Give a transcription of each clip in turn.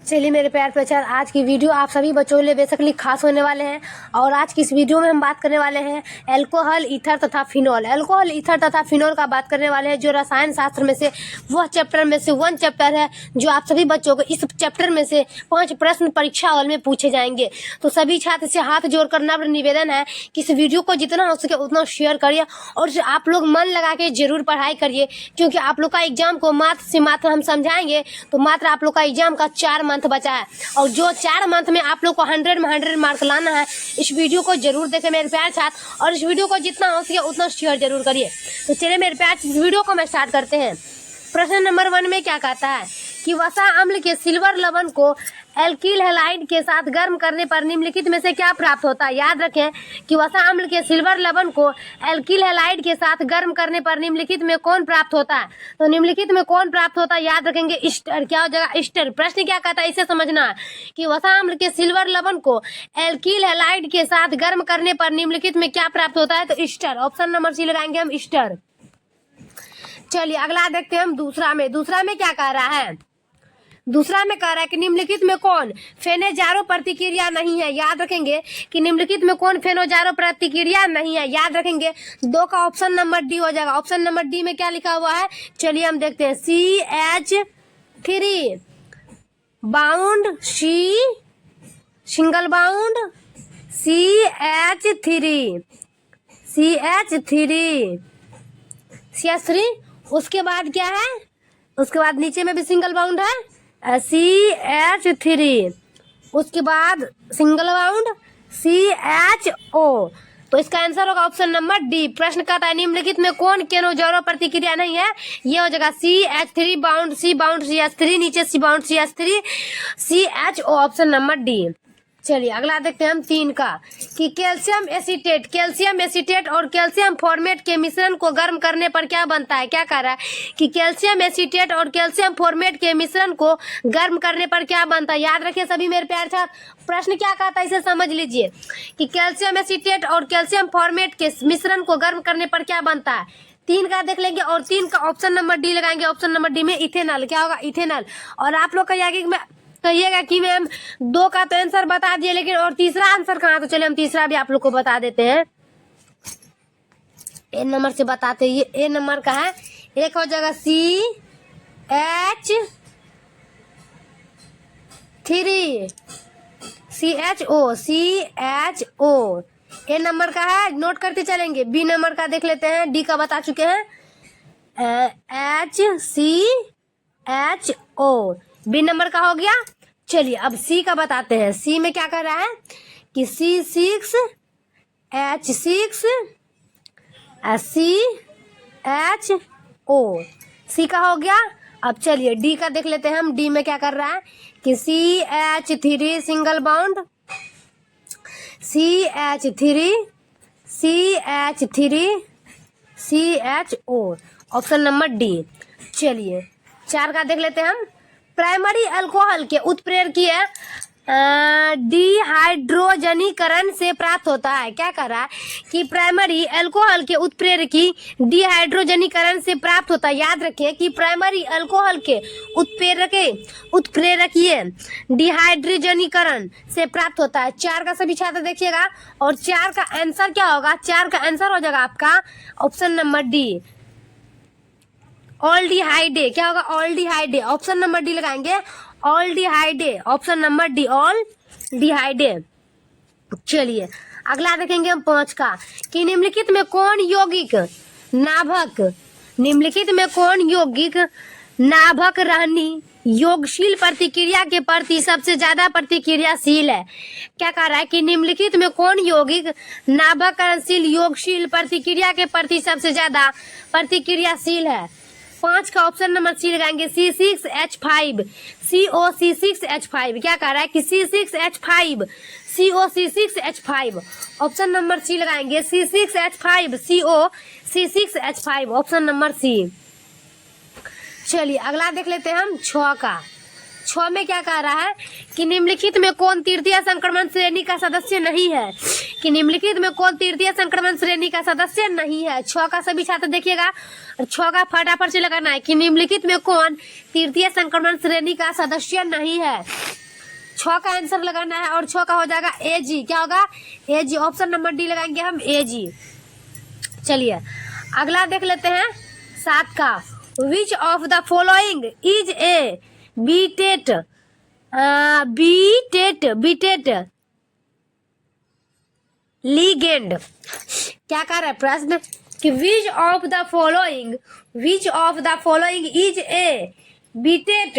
चलिए मेरे प्यार प्रचार, आज की वीडियो आप सभी बच्चों के लिए बेसिकली खास होने वाले हैं। और आज की इस वीडियो में हम बात करने वाले हैं अल्कोहल, ईथर तथा फिनॉल। अल्कोहल, ईथर तथा फिनॉल का बात करने वाले हैं, जो रसायन शास्त्र में से वह चैप्टर में से वन चैप्टर है जो आप सभी बच्चों को इस चैप्टर में से 5 प्रश्न परीक्षा हॉल में पूछे जाएंगे। तो सभी छात्र से हाथ जोड़ करना निवेदन है कि इस वीडियो को जितना हो सके उतना शेयर करिए और आप लोग मन लगा के जरूर पढ़ाई करिए, क्योंकि आप लोग का एग्जाम को मात्र से मात्र हम समझाएंगे तो मात्र आप लोग का एग्जाम का 4 मंथ बचा है, और जो 4 मंथ में आप लोग को 100 में 100 मार्क लाना है। इस वीडियो को जरूर देखें मेरे प्यार छात्र, और इस वीडियो को जितना हो सके उतना शेयर जरूर करिए। तो चलिए मेरे प्यार इस वीडियो को मैं स्टार्ट करते हैं। प्रश्न नंबर 1 में क्या कहता है कि वसा अम्ल के सिल्वर लवण को एल्किल हैलाइड के साथ गर्म करने पर निम्नलिखित में से क्या प्राप्त होता है। याद रखें कि वसा अम्ल के सिल्वर लवण को एल्किल हैलाइड के साथ गर्म करने पर निम्नलिखित में कौन प्राप्त होता है। तो निम्नलिखित में कौन प्राप्त होता है, याद रखेंगे ईस्टर। क्या हो जाएगा, ईस्टर। प्रश्न क्या कहता है इसे समझना है कि वसा अम्ल के सिल्वर लवण को एल्किल हैलाइड के साथ गर्म करने पर निम्नलिखित में क्या प्राप्त होता है, तो ईस्टर। ऑप्शन नंबर सी लगाएंगे हम, ईस्टर। चलिए अगला देखते हैं हम दूसरा में क्या कह रहा है। दूसरा में कह रहा है कि निम्नलिखित में कौन फेनोजारो प्रतिक्रिया नहीं है। याद रखेंगे कि निम्नलिखित में कौन फेनोजारो प्रतिक्रिया नहीं है। याद रखेंगे 2 का ऑप्शन नंबर डी हो जाएगा। ऑप्शन नंबर डी में क्या लिखा हुआ है, चलिए हम देखते हैं। CH3 bound C single bound CH3 उसके बाद क्या है, उसके बाद नीचे में भी सिंगल बाउंड है CH3, उसके बाद सिंगल बाउंड CHO। तो इसका आंसर होगा ऑप्शन नंबर डी। प्रश्न कहता है निम्नलिखित में कौन केनोजारो प्रतिक्रिया नहीं है। ये हो जाएगा CH3 बाउंड सी बाउंड CH3, नीचे C bound CH3 CHO। Option number D. चलिए अगला देखते हैं हम 3 का कि कैल्शियम एसीटेट और कैल्शियम फॉर्मेट के मिश्रण को गर्म करने पर क्या बनता है। क्या कह रहा है कि कैल्शियम एसीटेट और कैल्शियम फॉर्मेट के मिश्रण को गर्म करने पर क्या बनता है। याद रखिए सभी मेरे प्यार छात्र, प्रश्न क्या कहता है इसे समझ लीजिए कि कैल्शियम एसीटेट और कैल्शियम फॉर्मेट के मिश्रण को गर्म करने पर क्या बनता है। 3 का देख लेंगे और 3 का ऑप्शन नंबर डी लगाएंगे। ऑप्शन नंबर डी में इथेनॉल। क्या होगा, इथेनॉल। और आप लोग कहिएगा कि मैम 2 का तो आंसर बता दिए, लेकिन और तीसरा आंसर कहाँ। तो चलिए हम तीसरा भी आप लोग को बता देते हैं। ए नंबर से बताते हैं। ये ए नंबर का है, एक हो जाएगा CHO। ए नंबर का है, नोट करते चलेंगे। बी नंबर का देख लेते हैं, डी का बता चुके हैं HCHO। बी नंबर का हो गया। चलिए अब सी का बताते हैं। सी में क्या कर रहा है कि C6H6CHO। सी का हो गया। अब चलिए डी का देख लेते हैं हम। डी में क्या कर रहा है कि CH3 single bound CH3CHO। Option number D. चलिए 4 का देख लेते हैं हम। प्राइमरी अल्कोहल के उत्प्रेरकीय डिहाइड्रोजनीकरण से प्राप्त होता है। क्या कर रहा है कि प्राइमरी अल्कोहल के उत्प्रेरकी डिहाइड्रोजनीकरण से प्राप्त होता है। याद रखिए कि प्राइमरी अल्कोहल के उत्प्रेरकीय डिहाइड्रोजनीकरण से प्राप्त होता है। 4 का सभी छात्र देखिएगा, और 4 का आंसर क्या होगा। 4 का आंसर हो जाएगा आपका ऑप्शन नंबर डी, ऑल्डिहाइडे। क्या होगा, ऑल्डिहाइडे। ऑप्शन नंबर डी लगाएंगे, aldehyde. Option number D, aldehyde. चलिए अगला देखेंगे हम 5 का कि निम्नलिखित में कौन यौगिक नाभक रहनी योगशील प्रतिक्रिया के प्रति सबसे ज्यादा प्रतिक्रियाशील है। क्या कह रहा है कि निम्नलिखित में कौन यौगिक नाभकरणशील योगशील प्रतिक्रिया के प्रति सबसे ज्यादा प्रतिक्रियाशील है। 5 का ऑप्शन नंबर सी लगाएंगे, C6H5 COC6H5। क्या कह रहा है कि C6H5 COC6H5। Option number C लगाएंगे, C6H5 COC6H5। Option number C. चलिए अगला देख लेते हैं हम 6 का। 6 में क्या कह रहा है कि निम्नलिखित में कौन तृतीय संक्रमण श्रेणी का सदस्य नहीं है। कि निम्नलिखित में कौन तृतीय संक्रमण श्रेणी का सदस्य नहीं है। 6 का सभी छात्र देखिएगा, 6 का फटाफट से लगाना है कि निम्नलिखित में कौन तृतीय संक्रमण श्रेणी का सदस्य नहीं है। 6 का आंसर लगाना है और 6 का हो जाएगा AG। क्या होगा? AG। ऑप्शन नंबर डी लगाएंगे हम, AG। चलिए अगला देख लेते हैं 7 का। Which of the following is a बीटेट ligand. क्या कर रहा है प्रश्न कि which of the following is a बीटेट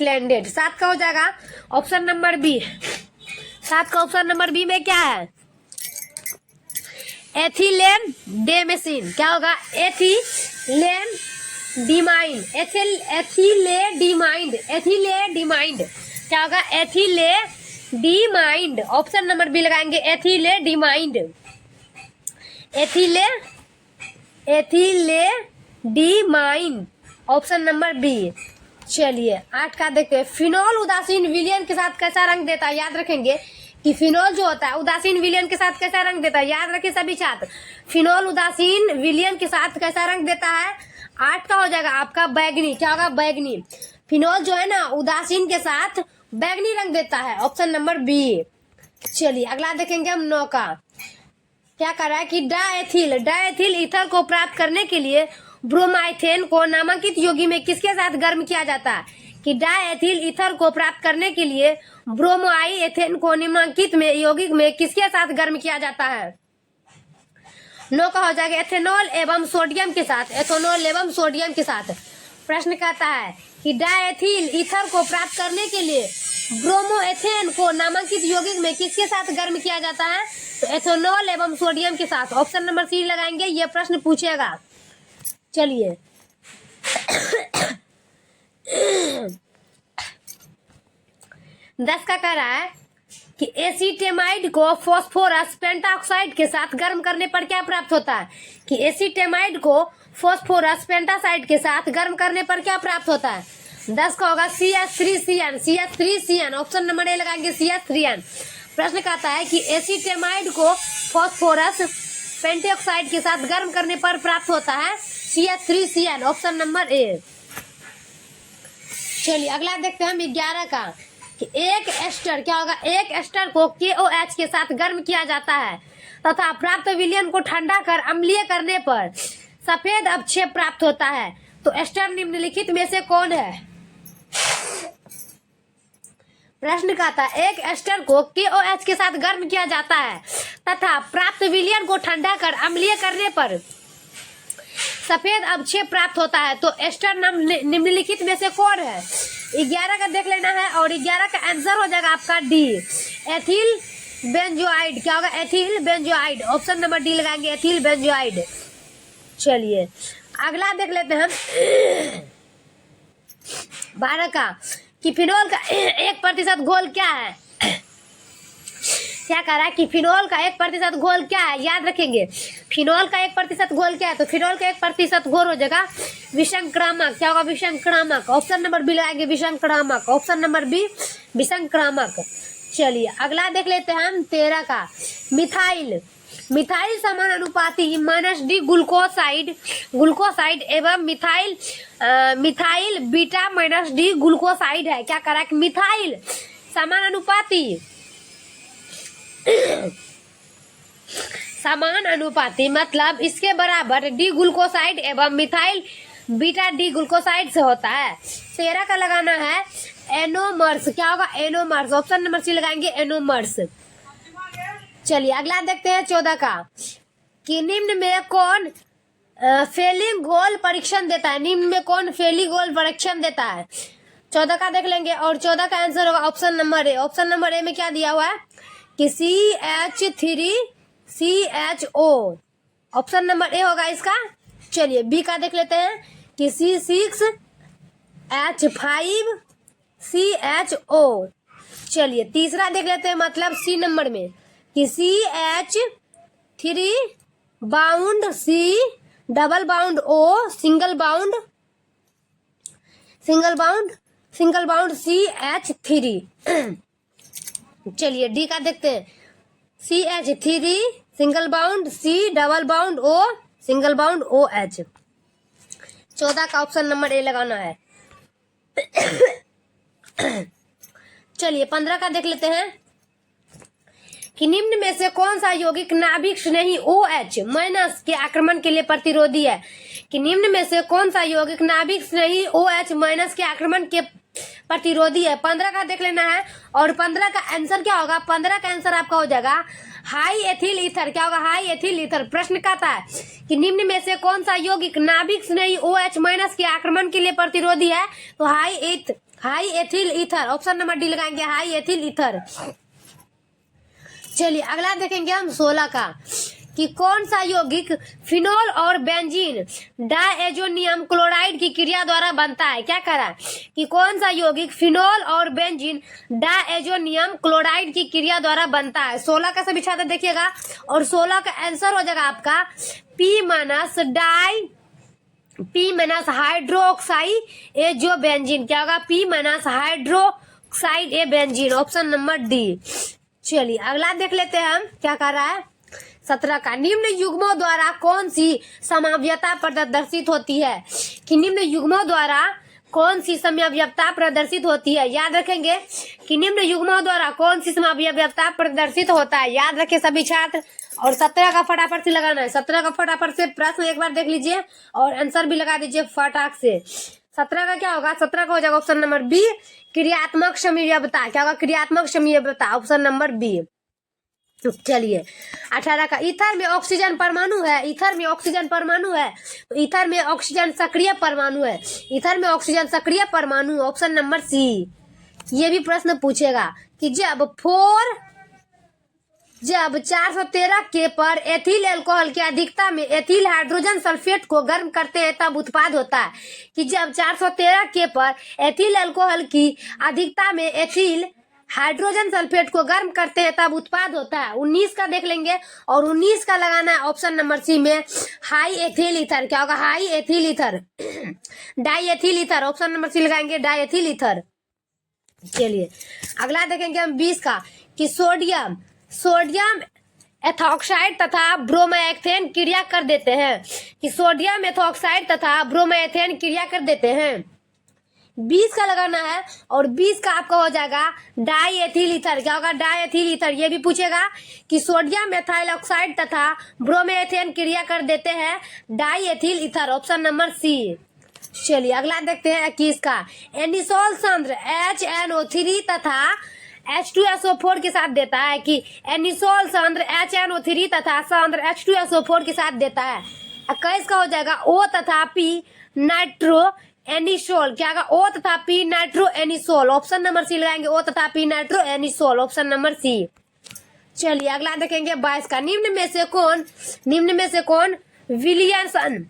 landed. 7 का हो जाएगा ऑप्शन नंबर बी। 7 का ऑप्शन नंबर बी में क्या है? एथिलेन डेमेसिन। क्या होगा? एथिलेडिमाइंड। क्या होगा? एथिलेडिमाइंड। ऑप्शन नंबर बी लगाएंगे, एथिलेडिमाइंड। Option number B. चलिए 8 का देखते हैं। फिनोल उदासीन विलयन के साथ कैसा रंग देता है? याद रखेंगे कि फिनोल जो होता है उदासीन विलयन के साथ कैसा रंग देता है? याद रखिए सभी छात्र, फिनोल उदासीन विलयन के साथ कैसा रंग देता है? 8 का हो जाएगा आपका बैगनी। क्या होगा? बैगनी। फिनोल जो है ना उदासीन के साथ बैगनी रंग देता है, ऑप्शन नंबर बी। चलिए अगला देखेंगे हम 9 का। क्या कर रहा है कि डाएथिल ईथर को प्राप्त करने के लिए ब्रोमाइथेन को नामांकित यौगिक में किसके साथ गर्म किया जाता है? कि डाएथिल ईथर को प्राप्त करने के लिए ब्रोमाइथेन को निम्नलिखित में यौगिक में किसके साथ गर्म किया जाता है? 9 का हो जाएगा एथेनॉल एवं सोडियम के साथ। प्रश्न कहता है कि डाएथिल ईथर को प्राप्त करने के लिए ब्रोमोएथेन को नामांकित यौगिक में किसके साथ गर्म किया जाता है? तो एथेनॉल एवं सोडियम के साथ। ऑप्शन नंबर सी लगाएंगे, ये प्रश्न पूछेगा। चलिए 10 का कह रहा है कि एसीटेमाइड को फॉस्फोरस पेंटाऑक्साइड के साथ गर्म करने पर क्या प्राप्त होता है? कि एसीटेमाइड को फॉस्फोरस पेंटासाइड के साथ गर्म करने पर क्या प्राप्त होता है? 10 का होगा CH3CN। ऑप्शन नंबर ए लगाएंगे, CH3N। प्रश्न कहता है कि एसीटेमाइड को फॉस्फोरस पेंटाऑक्साइड के साथ गर्म करने पर प्राप्त होता है CH3CN। Option number A. चलिए अगला देखते हैं हम 11 का कि एक एस्टर। क्या होगा? एक एस्टर को KOH के साथ गर्म किया जाता है तथा प्राप्त विलयन को ठंडा कर अम्लीय करने पर सफेद अवक्षेप प्राप्त होता है। तो एस्टर निम्नलिखित में से कौन है? प्रश्न कहता है एक एस्टर को KOH के साथ गर्म किया जाता है तथा प्राप्त विलयन को ठंडा कर अम्लीय करने पर सफेद अवक्षेप प्राप्त होता है। तो एस्टर निम्नलिखित में से कौन है? 11 का देख लेना है और 11 का आंसर हो जाएगा आपका डी, एथिल बेंजोआइड। क्या होगा? एथिल बेंजोआइड। ऑप्शन नंबर डी लगाएंगे, एथिल बेंजोआइड। चलिए अगला देख लेते हैं हम 12 का कि फिनोल का 1% घोल क्या है? क्या कह रहा है कि फिनोल का 1% घोल क्या है? याद रखेंगे फिनोल का 1% घोल क्या है? तो फिनोल का 1% घोल हो जाएगा विषंक्रामक। क्या होगा? विषंक्रामक। ऑप्शन नंबर बी लगाएंगे, विषंक्रामक। ऑप्शन नंबर बी, विषंक्रामक। चलिए अगला देख लेते हैं हम 13 का। मिथाइल समानुपाती -D ग्लूकोसाइड एवं मिथाइल बीटा -D ग्लूकोसाइड है। क्या कह रहा है कि मिथाइल समानुपाती मतलब इसके बराबर डी ग्लूकोसाइड एवं मिथाइल बीटा डी ग्लूकोसाइड से होता है। 13 का लगाना है एनोमर्स। क्या होगा? एनोमर्स। ऑप्शन नंबर सी लगाएंगे, एनोमर्स। चलिए अगला देखते हैं 14 का कि निम्न में कौन फेलिंग गोल परीक्षण देता है? निम्न में कौन फेलिंग गोल परीक्षण देता है? 14 का देख लेंगे और 14 का आंसर होगा option number A. Option number A में क्या दिया हुआ है कि CH3CHO। ऑप्शन नंबर ए होगा इसका। चलिए बी का देख लेते हैं कि C6H5CHO। चलिए तीसरा देख लेते हैं मतलब सी नंबर में कि CH3 bound C double bond O single bound CH3। चलिए डी का देखते हैं CH3 single bound C double bond O single bound OH। 14 का ऑप्शन नंबर ए लगाना है। चलिए 15 का देख लेते हैं कि निम्न में से कौन सा यौगिक नाभिक स्नेही OH माइनस के आक्रमण के लिए प्रतिरोधी है। कि निम्न में से कौन सा यौगिक नाभिक स्नेही OH माइनस के आक्रमण के प्रतिरोधी है। 15 का देख लेना है और 15 का आंसर क्या होगा। 15 का आंसर आपका हो जाएगा हाई एथिल ईथर। क्या होगा, हाई एथिल ईथर। प्रश्न कहता है कि निम्न में से कौन सा यौगिक नाभिक स्नेही OH माइनस के आक्रमण के लिए प्रतिरोधी है, तो high ethyl ether. Option number D लगाएंगे, हाई एथिल ईथर। चलिए अगला देखेंगे हम 16 का कि कौन सा यौगिक फिनोल और बेंजीन डायजोनियम क्लोराइड की क्रिया द्वारा बनता है। क्या कह रहा है कि कौन सा यौगिक फिनोल और बेंजीन डायजोनियम क्लोराइड की क्रिया द्वारा बनता है। 16 का सभी छात्र देखिएगा और 16 का आंसर हो जाएगा आपका पी माइनस हाइड्रोक्साइड ए जो बेंजीन। क्या होगा, पी माइनस हाइड्रोक्साइड ए बेंजीन। Option number D. चलिए अगला देख लेते हैं हम क्या कर रहा है। 17 का निम्न युग्मों द्वारा कौन सी समव्यता प्रदर्शित होती है। कि निम्न युग्मों द्वारा कौन सी समव्यता प्रदर्शित होती है। याद रखेंगे कि निम्न युग्मों द्वारा कौन सी समव्यता प्रदर्शित होता है। याद रखें सभी छात्र। और 17 का फटाफट से लगाना है। 17 का फटाफट से प्रश्न एक बार देख लीजिए और आंसर भी लगा दीजिए फटाक से। 17 का क्या होगा, 17 का हो जाएगा ऑप्शन नंबर बी, क्रियात्मक समव्यवता। क्या होगा, क्रियात्मक समव्यवता। Option number B. चलिए 18 का ईथर में ऑक्सीजन परमाणु है। ईथर में ऑक्सीजन परमाणु है तो ईथर में ऑक्सीजन सक्रिय परमाणु है। ईथर में ऑक्सीजन सक्रिय परमाणु। Option number C. ये भी प्रश्न पूछेगा कि जब 413 के पर एथिल अल्कोहल की अधिकता में एथिल हाइड्रोजन सल्फेट को गर्म करते हैं तब उत्पाद होता है। कि जब 413 के पर एथिल अल्कोहल की अधिकता में एथिल हाइड्रोजन सल्फेट को गर्म करते हैं तब उत्पाद होता है। 19 का देख लेंगे और 19 का लगाना है ऑप्शन नंबर सी में, हाई एथिल ईथर। क्या होगा, हाई ethyl ether. Diethyl ether. Option number C लगाएंगे, डाई एथिल ईथर। चलिए अगला देखेंगे हम 20 का कि सोडियम एथॉक्साइड तथा ब्रोमोएथेन क्रिया कर देते हैं। कि सोडियम एथॉक्साइड तथा ब्रोमोएथेन क्रिया कर देते हैं। 20 का लगाना है और 20 का आपका हो जाएगा डाई एथिल ईथर। क्या होगा, डाई एथिल ईथर। ये भी पूछेगा कि सोडियम एथाइल ऑक्साइड तथा ब्रोमोएथेन क्रिया कर देते हैं diethyl ether. Option number C. चलिए अगला देखते हैं 21 का एनिसोल सांद्र HNO3 तथा H2SO4 के साथ देता है। कि एनिसोल सांद्र HNO3 तथा सांद्र H2SO4 के साथ देता है। 21 का हो जाएगा O तथा P नाइट्रो एनिसोल। क्या होगा, O तथा P nitroanisole. Option number C लगाएंगे, O तथा P nitroanisole. Option number C. चलिए अगला देखेंगे 22 का निम्न में से कौन विलियमसन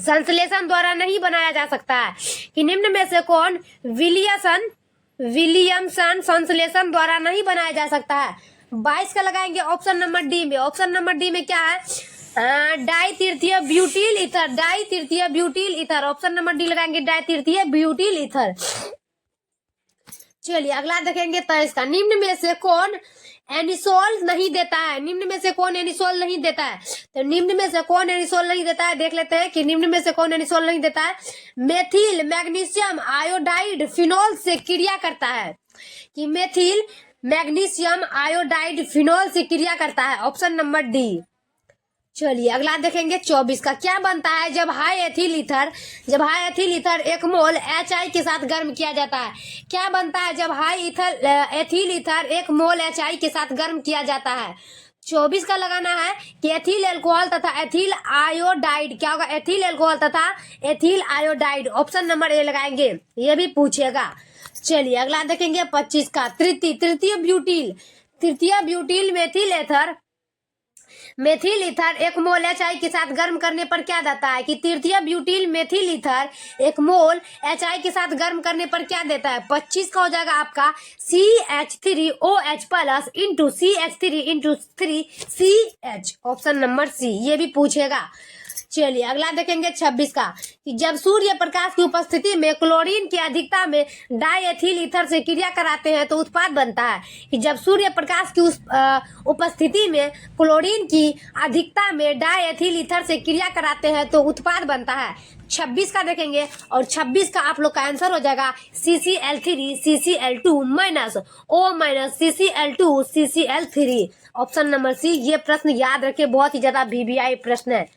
संश्लेषण द्वारा नहीं बनाया जा सकता है। कि निम्न में से कौन विलियमसन संश्लेषण द्वारा नहीं बनाया जा सकता है। 22 का लगाएंगे ऑप्शन नंबर डी में। ऑप्शन नंबर डी में क्या है, डाई तृतीय ब्यूटिल ईथर। डाई तृतीय butyl ether. Option number D लगाएंगे, डाई तृतीय ब्यूटिल ईथर। चलिए अगला देखेंगे 23 का निम्न में से कौन एनिसोल नहीं देता है। निम्न में से कौन एनिसोल नहीं देता है। तो निम्न में से कौन एनिसोल नहीं देता है, देख लेते हैं कि निम्न में से कौन एनिसोल नहीं देता है। मेथिल मैग्नीशियम आयोडाइड फिनोल से क्रिया करता है। कि मेथिल मैग्नीशियम आयोडाइड फिनोल से क्रिया करता है। Option number D. चलिए अगला देखेंगे 24 का क्या बनता है जब हाई एथिल ईथर 1 मोल HI के साथ गर्म किया जाता है। क्या बनता है जब हाई एथिल ईथर 1 मोल HI के साथ गर्म किया जाता है। 24 का लगाना है कि एथिल अल्कोहल तथा एथिल आयोडाइड। क्या होगा, एथिल अल्कोहल तथा ethyl iodide. Option number A लगाएंगे, ये भी पूछेगा। चलिए अगला देखेंगे 25 का तृतीय ब्यूटिल मेथिल ईथर 1 मोल HI के साथ गर्म करने पर क्या देता है। कि तृतीय ब्यूटिल मेथिल ईथर 1 मोल HI के साथ गर्म करने पर क्या देता है। 25 का हो जाएगा आपका CH3OH plus into CH3 into 3CH। Option number C. ये भी पूछेगा। चलिए अगला देखेंगे 26 का कि जब सूर्य प्रकाश की उपस्थिति में क्लोरीन की अधिकता में डाई एथिल ईथर से क्रिया कराते हैं तो उत्पाद बनता है। कि जब सूर्य प्रकाश की उपस्थिति में क्लोरीन की अधिकता में डाई एथिल ईथर से क्रिया कराते हैं तो उत्पाद बनता है। 26 का देखेंगे और 26 का आप लोग का आंसर हो जाएगा CCl3 CCl2 minus O minus CCl2 CCl3। Option number C. ये प्रश्न याद रखिए, बहुत ही ज्यादा VVI प्रश्न है।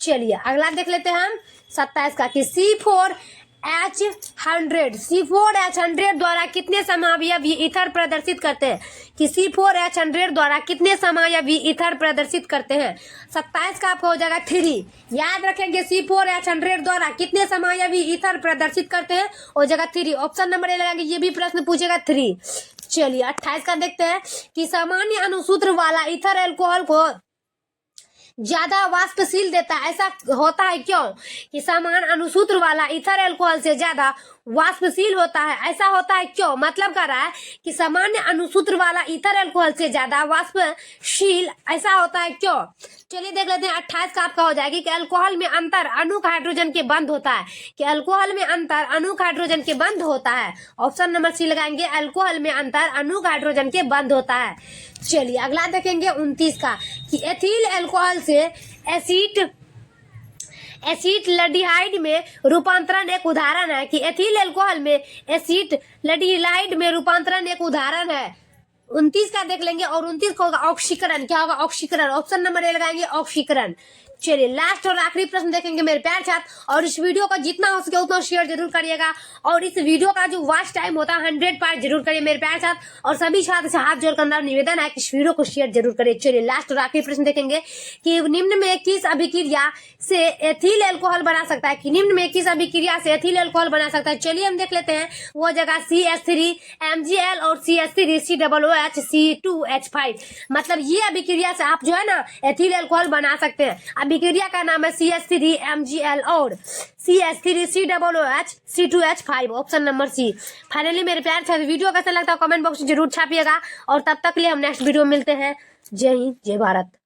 चलिए अगला देख लेते हैं हम 27 का कि C4H100 द्वारा कितने समावयवी ईथर प्रदर्शित करते हैं कि C4H100 द्वारा कितने समावयवी ईथर प्रदर्शित करते हैं। 27 का आपका हो जाएगा 3। याद रखेंगे C4H100 द्वारा कितने समावयवी ईथर प्रदर्शित करते हैं, हो जाएगा 3। ऑप्शन नंबर ए लगाएंगे, ये भी प्रश्न पूछेगा 3। चलिए 28 का देखते हैं कि सामान्य अणुसूत्र वाला ईथर अल्कोहल को ज्यादा वाष्पशील देता है, ऐसा होता है क्यों कि सामान्य अणुसूत्र वाला ईथर अल्कोहल से ज्यादा वाष्पशील होता है, ऐसा होता है क्यों। मतलब कर रहा है कि सामान्य अणुसूत्र वाला ईथर अल्कोहल से ज्यादा वाष्पशील, ऐसा होता है क्यों। चलिए देख लेते हैं 28 का आपका हो जाएगी कि अल्कोहल में अंतर अणुक हाइड्रोजन के बंद होता है, कि अल्कोहल में अंतर अणुक हाइड्रोजन के बंद होता है। ऑप्शन नंबर सी लगाएंगे, अल्कोहल में अंतर अणुक हाइड्रोजन के बंद होता है। चलिए अगला देखेंगे 29 का कि एथिल अल्कोहल से एसिटल्डिहाइड में रूपांतरण एक उदाहरण है, कि एथिल अल्कोहल में एसिटल्डिहाइड में रूपांतरण एक उदाहरण है। 29 का देख लेंगे और 29 का होगा ऑक्सीकरण। क्या होगा, ऑक्सीकरण। ऑप्शन नंबर ए लगाएंगे, ऑक्सीकरण। चलिए लास्ट और आखिरी प्रश्न देखेंगे मेरे प्यार छात्र, और इस वीडियो को जितना हो सके उतना शेयर जरूर करिएगा, और इस वीडियो का जो वॉच टाइम होता है 100 पार जरूर करिए मेरे प्यार छात्र, और सभी छात्र से हाथ जोड़कर अंदर निवेदन है कि इस वीडियो को शेयर जरूर करिए। चलिए लास्ट और आखिरी प्रश्न देखेंगे कि निम्न में किस अभिक्रिया से एथिल अल्कोहल बना सकता है, कि निम्न में किस अभिक्रिया से एथिल अल्कोहल बना सकता है। चलिए हम देख लेते हैं, वो जगह CH3MgL और CH3COOH C2H5। मतलब ये अभिक्रिया से आप जो है ना एथिल अल्कोहल बना सकते हैं। अभिक्रिया का नाम है CH3MgL और CH3COOH C2H5। ऑप्शन नंबर सी। फाइनली मेरे प्यार छात्र, वीडियो कैसा लगता है कमेंट बॉक्स में जरूर छापिएगा, और तब तक के लिए हम नेक्स्ट वीडियो में मिलते हैं। जय हिंद, जय भारत।